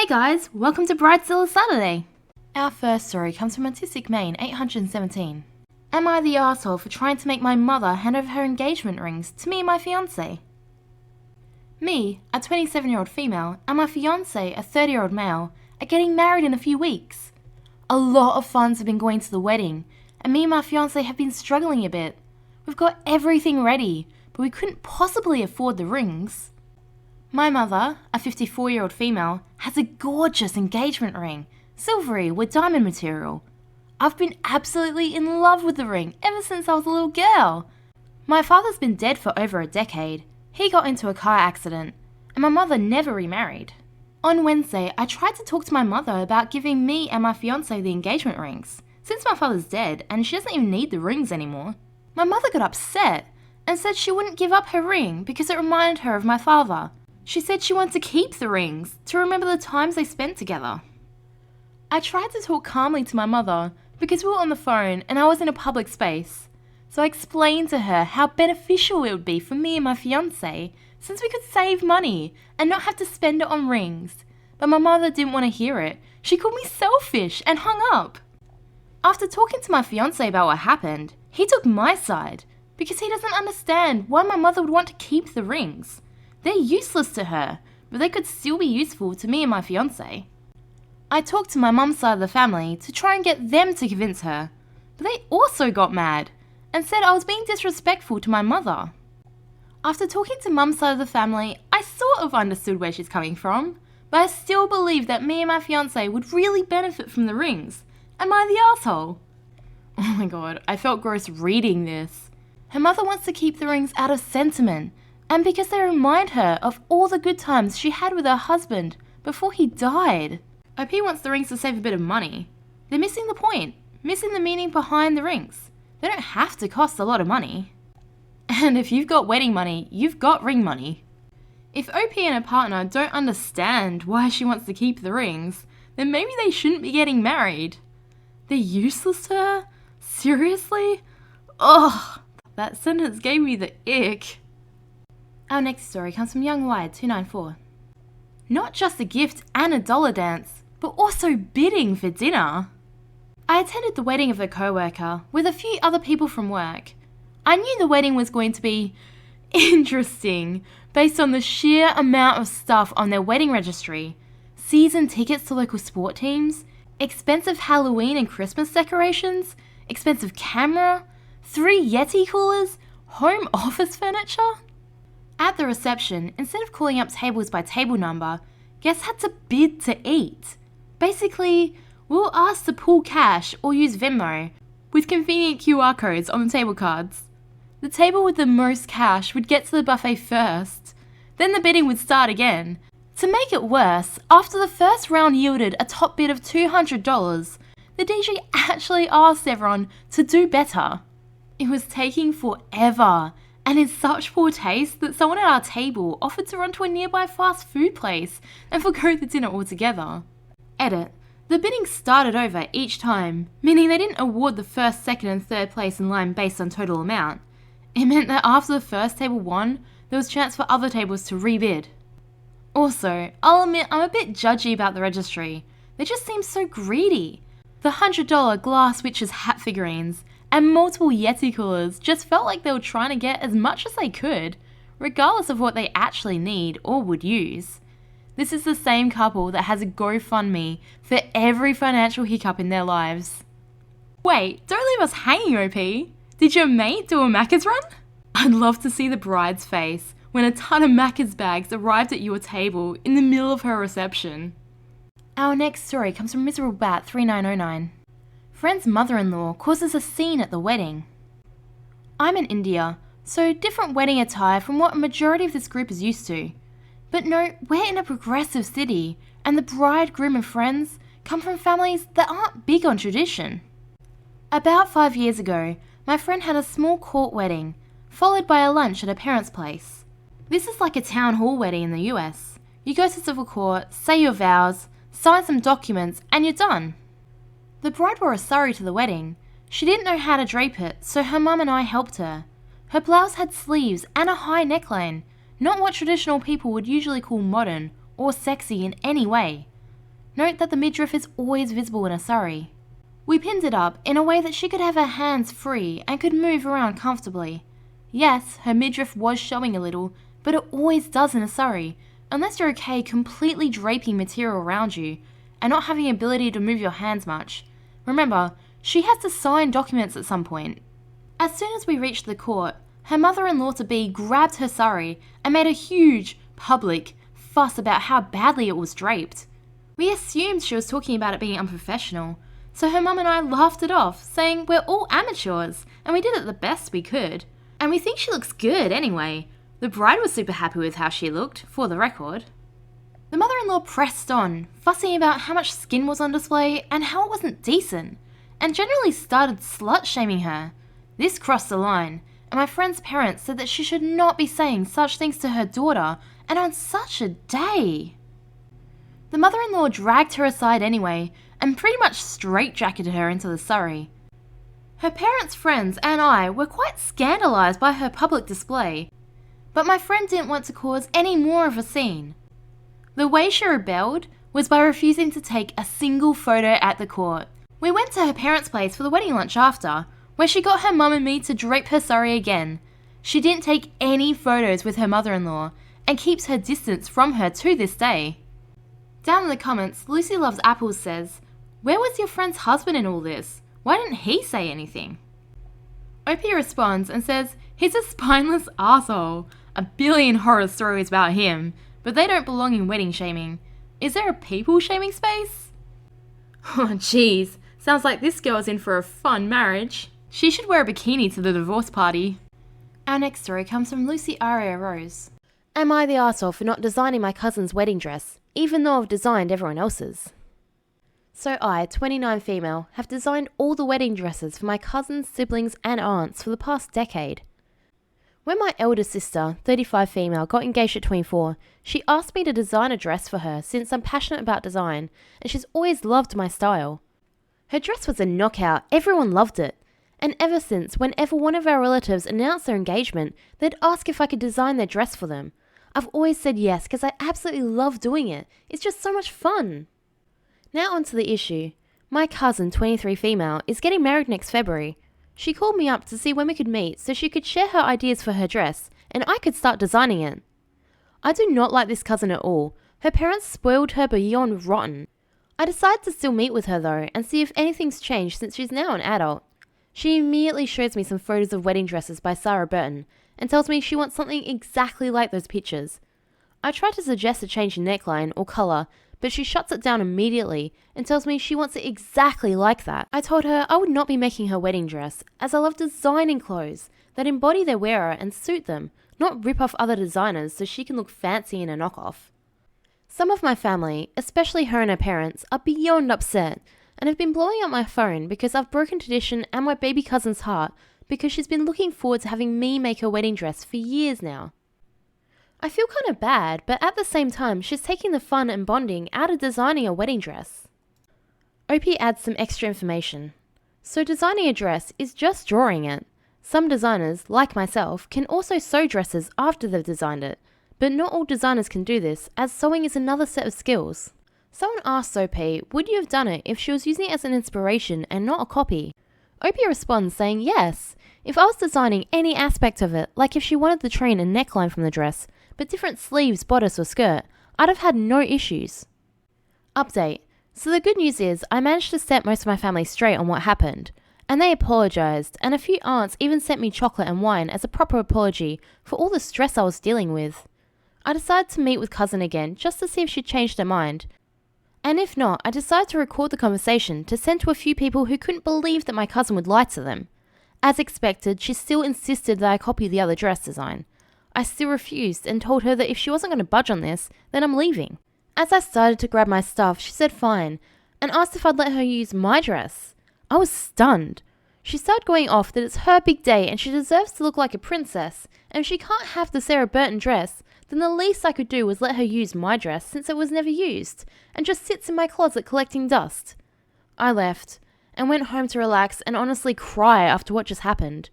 Hey guys, welcome to Bridezilla Saturday. Our first story comes from Autistic Maine 817. Am I the arsehole for trying to make my mother hand over her engagement rings to me and my fiancé? Me, a 27-year-old female, and my fiancé, a 30-year-old male, are getting married in a few weeks. A lot of funds have been going to the wedding, and me and my fiancé have been struggling a bit. We've got everything ready, but we couldn't possibly afford the rings. My mother, a 54-year-old female, has a gorgeous engagement ring, silvery with diamond material. I've been absolutely in love with the ring ever since I was a little girl. My father's been dead for over a decade. He got into a car accident, and my mother never remarried. On Wednesday, I tried to talk to my mother about giving me and my fiancé the engagement rings, since my father's dead and she doesn't even need the rings anymore. My mother got upset and said she wouldn't give up her ring because it reminded her of my father. She said she wanted to keep the rings to remember the times they spent together. I tried to talk calmly to my mother because we were on the phone and I was in a public space. So I explained to her how beneficial it would be for me and my fiancé since we could save money and not have to spend it on rings. But my mother didn't want to hear it. She called me selfish and hung up. After talking to my fiancé about what happened, he took my side because he doesn't understand why my mother would want to keep the rings. They're useless to her, but they could still be useful to me and my fiancé. I talked to my mum's side of the family to try and get them to convince her, but they also got mad and said I was being disrespectful to my mother. After talking to mum's side of the family, I sort of understood where she's coming from, but I still believe that me and my fiancé would really benefit from the rings. Am I the asshole? Oh my god, I felt gross reading this. Her mother wants to keep the rings out of sentiment, and because they remind her of all the good times she had with her husband before he died. OP wants the rings to save a bit of money. They're missing the point, missing the meaning behind the rings. They don't have to cost a lot of money. And if you've got wedding money, you've got ring money. If OP and her partner don't understand why she wants to keep the rings, then maybe they shouldn't be getting married. They're useless to her? Seriously? Ugh, that sentence gave me the ick. Our next story comes from Young Wide 294. Not just a gift and a dollar dance, but also bidding for dinner. I attended the wedding of a co-worker with a few other people from work. I knew the wedding was going to be interesting based on the sheer amount of stuff on their wedding registry. Season tickets to local sport teams, expensive Halloween and Christmas decorations, expensive camera, 3 Yeti coolers, home office furniture. At the reception, instead of calling up tables by table number, guests had to bid to eat. Basically, we were asked to pull cash or use Venmo, with convenient QR codes on the table cards. The table with the most cash would get to the buffet first. Then the bidding would start again. To make it worse, after the first round yielded a top bid of $200, the DJ actually asked everyone to do better. It was taking forever, and in such poor taste that someone at our table offered to run to a nearby fast food place and forgo the dinner altogether. Edit. The bidding started over each time, meaning they didn't award the first, second and third place in line based on total amount. It meant that after the first table won, there was a chance for other tables to rebid. Also, I'll admit I'm a bit judgy about the registry. They just seem so greedy. The $100 glass witch's hat figurines and multiple Yeti coolers just felt like they were trying to get as much as they could, regardless of what they actually need or would use. This is the same couple that has a GoFundMe for every financial hiccup in their lives. Wait, don't leave us hanging, OP. Did your mate do a Macca's run? I'd love to see the bride's face when a ton of Macca's bags arrived at your table in the middle of her reception. Our next story comes from Miserable Bat 3909. Friend's mother-in-law causes a scene at the wedding. I'm in India, so different wedding attire from what a majority of this group is used to. But no, we're in a progressive city, and the bride, groom and friends come from families that aren't big on tradition. About 5 years ago, my friend had a small court wedding, followed by a lunch at her parents' place. This is like a town hall wedding in the US. You go to civil court, say your vows, sign some documents, and you're done. The bride wore a sari to the wedding. She didn't know how to drape it, so her mum and I helped her. Her blouse had sleeves and a high neckline, not what traditional people would usually call modern or sexy in any way. Note that the midriff is always visible in a sari. We pinned it up in a way that she could have her hands free and could move around comfortably. Yes, her midriff was showing a little, but it always does in a sari, unless you're okay completely draping material around you and not having the ability to move your hands much. Remember, she has to sign documents at some point. As soon as we reached the court, her mother-in-law-to-be grabbed her sari and made a huge, public fuss about how badly it was draped. We assumed she was talking about it being unprofessional, so her mum and I laughed it off, saying we're all amateurs and we did it the best we could. And we think she looks good anyway. The bride was super happy with how she looked, for the record. The mother-in-law pressed on, fussing about how much skin was on display and how it wasn't decent, and generally started slut-shaming her. This crossed the line, and my friend's parents said that she should not be saying such things to her daughter, and on such a day. The mother-in-law dragged her aside anyway, and pretty much straitjacketed her into the surrey. Her parents' friends and I were quite scandalised by her public display, but my friend didn't want to cause any more of a scene. The way she rebelled was by refusing to take a single photo at the court. We went to her parents' place for the wedding lunch after, where she got her mum and me to drape her surrey again. She didn't take any photos with her mother-in-law, and keeps her distance from her to this day. Down in the comments, Lucy Loves Apples says, "Where was your friend's husband in all this? Why didn't he say anything?" Opie responds and says, "He's a spineless arsehole. A billion horror stories about him, but they don't belong in wedding shaming. Is there a people shaming space?" Oh jeez, sounds like this girl's in for a fun marriage. She should wear a bikini to the divorce party. Our next story comes from Lucy Aria Rose. Am I the arsehole for not designing my cousin's wedding dress, even though I've designed everyone else's? So I, 29 female, have designed all the wedding dresses for my cousins, siblings and aunts for the past decade. When my elder sister, 35 female, got engaged at 24, she asked me to design a dress for her since I'm passionate about design and she's always loved my style. Her dress was a knockout, everyone loved it. And ever since, whenever one of our relatives announced their engagement, they'd ask if I could design their dress for them. I've always said yes because I absolutely love doing it. It's just so much fun. Now onto the issue. My cousin, 23 female, is getting married next February. She called me up to see when we could meet so she could share her ideas for her dress and I could start designing it. I do not like this cousin at all. Her parents spoiled her beyond rotten. I decided to still meet with her though and see if anything's changed since she's now an adult. She immediately shows me some photos of wedding dresses by Sarah Burton and tells me she wants something exactly like those pictures. I try to suggest a change in neckline or colour, but she shuts it down immediately and tells me she wants it exactly like that. I told her I would not be making her wedding dress, as I love designing clothes that embody their wearer and suit them, not rip off other designers so she can look fancy in a knockoff. Some of my family, especially her and her parents, are beyond upset and have been blowing up my phone because I've broken tradition and my baby cousin's heart because she's been looking forward to having me make her wedding dress for years now. I feel kind of bad, but at the same time, she's taking the fun and bonding out of designing a wedding dress. Opie adds some extra information. So designing a dress is just drawing it. Some designers, like myself, can also sew dresses after they've designed it, but not all designers can do this, as sewing is another set of skills. Someone asked Opie, would you have done it if she was using it as an inspiration and not a copy? Opie responds saying yes, if I was designing any aspect of it, like if she wanted the train and neckline from the dress, but different sleeves, bodice or skirt, I'd have had no issues. Update. So the good news is I managed to set most of my family straight on what happened, and they apologised, and a few aunts even sent me chocolate and wine as a proper apology for all the stress I was dealing with. I decided to meet with cousin again just to see if she'd changed her mind, and if not, I decided to record the conversation to send to a few people who couldn't believe that my cousin would lie to them. As expected, she still insisted that I copy the other dress design. I still refused and told her that if she wasn't going to budge on this, then I'm leaving. As I started to grab my stuff, she said fine, and asked if I'd let her use my dress. I was stunned. She started going off that it's her big day and she deserves to look like a princess, and if she can't have the Sarah Burton dress, then the least I could do was let her use my dress since it was never used, and just sits in my closet collecting dust. I left, and went home to relax and honestly cry after what just happened.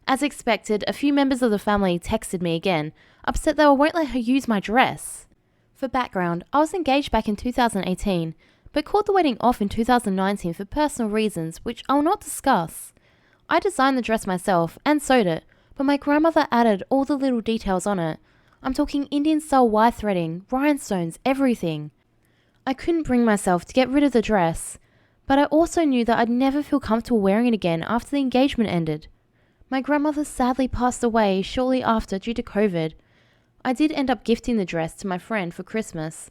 As expected, a few members of the family texted me again, upset that I won't let her use my dress. For background, I was engaged back in 2018, but called the wedding off in 2019 for personal reasons, which I'll not discuss. I designed the dress myself and sewed it, but my grandmother added all the little details on it. I'm talking Indian-style wire threading, rhinestones, everything. I couldn't bring myself to get rid of the dress, but I also knew that I'd never feel comfortable wearing it again after the engagement ended. My grandmother sadly passed away shortly after due to COVID. I did end up gifting the dress to my friend for Christmas.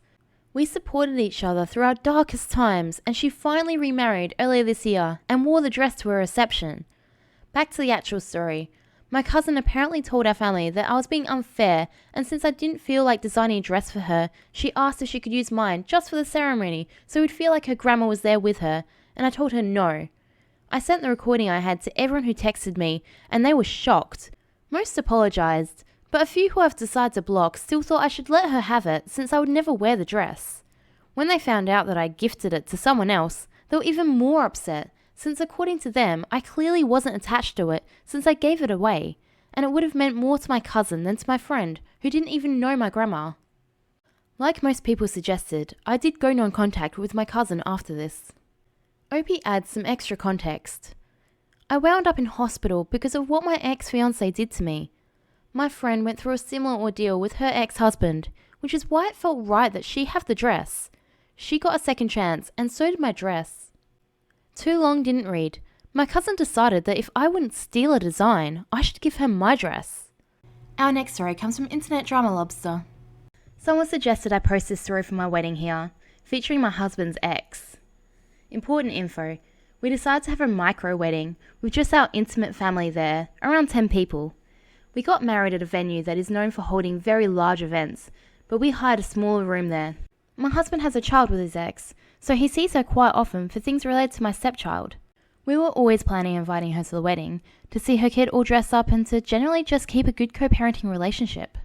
We supported each other through our darkest times, and she finally remarried earlier this year and wore the dress to her reception. Back to the actual story. My cousin apparently told our family that I was being unfair, and since I didn't feel like designing a dress for her, she asked if she could use mine just for the ceremony so it would feel like her grandma was there with her, and I told her no. I sent the recording I had to everyone who texted me, and they were shocked. Most apologised, but a few who I've decided to block still thought I should let her have it since I would never wear the dress. When they found out that I gifted it to someone else, they were even more upset, since according to them, I clearly wasn't attached to it since I gave it away, and it would have meant more to my cousin than to my friend, who didn't even know my grandma. Like most people suggested, I did go non-contact with my cousin after this. Opie adds some extra context. I wound up in hospital because of what my ex-fiance did to me. My friend went through a similar ordeal with her ex-husband, which is why it felt right that she have the dress. She got a second chance, and so did my dress. Too long didn't read. My cousin decided that if I wouldn't steal a design, I should give her my dress. Our next story comes from Internet Drama Lobster. Someone suggested I post this story for my wedding here, featuring my husband's ex. Important info. We decided to have a micro wedding with just our intimate family there, around 10 people. We got married at a venue that is known for holding very large events, but we hired a smaller room there. My husband has a child with his ex, so he sees her quite often for things related to my stepchild. We were always planning on inviting her to the wedding, to see her kid all dressed up and to generally just keep a good co-parenting relationship.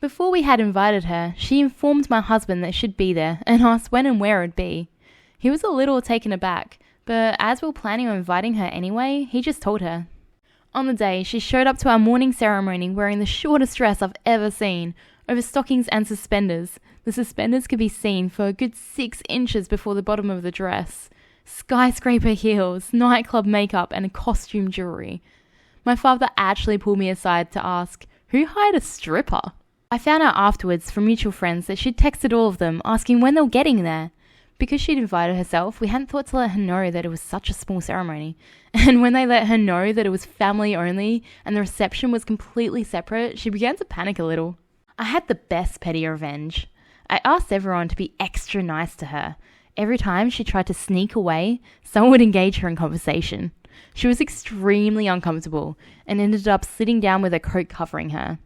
Before we had invited her, she informed my husband that she'd be there and asked when and where it'd be. He was a little taken aback, but as we were planning on inviting her anyway, he just told her. On the day, she showed up to our morning ceremony wearing the shortest dress I've ever seen, over stockings and suspenders. The suspenders could be seen for a good 6 inches before the bottom of the dress. Skyscraper heels, nightclub makeup, and costume jewelry. My father actually pulled me aside to ask, who hired a stripper? I found out afterwards from mutual friends that she'd texted all of them asking when they were getting there. Because she'd invited herself, we hadn't thought to let her know that it was such a small ceremony. And when they let her know that it was family only and the reception was completely separate, she began to panic a little. I had the best petty revenge. I asked everyone to be extra nice to her. Every time she tried to sneak away, someone would engage her in conversation. She was extremely uncomfortable and ended up sitting down with a coat covering her.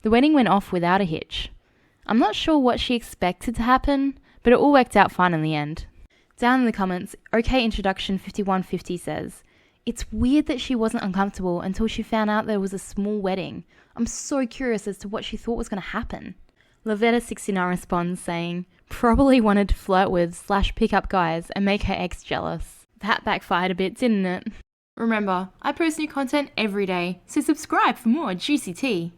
The wedding went off without a hitch. I'm not sure what she expected to happen, but it all worked out fine in the end. Down in the comments, OK Introduction 5150 says, it's weird that she wasn't uncomfortable until she found out there was a small wedding. I'm so curious as to what she thought was going to happen. Lavetta69 responds saying, probably wanted to flirt with / pick up guys and make her ex jealous. That backfired a bit, didn't it? Remember, I post new content every day, so subscribe for more juicy tea.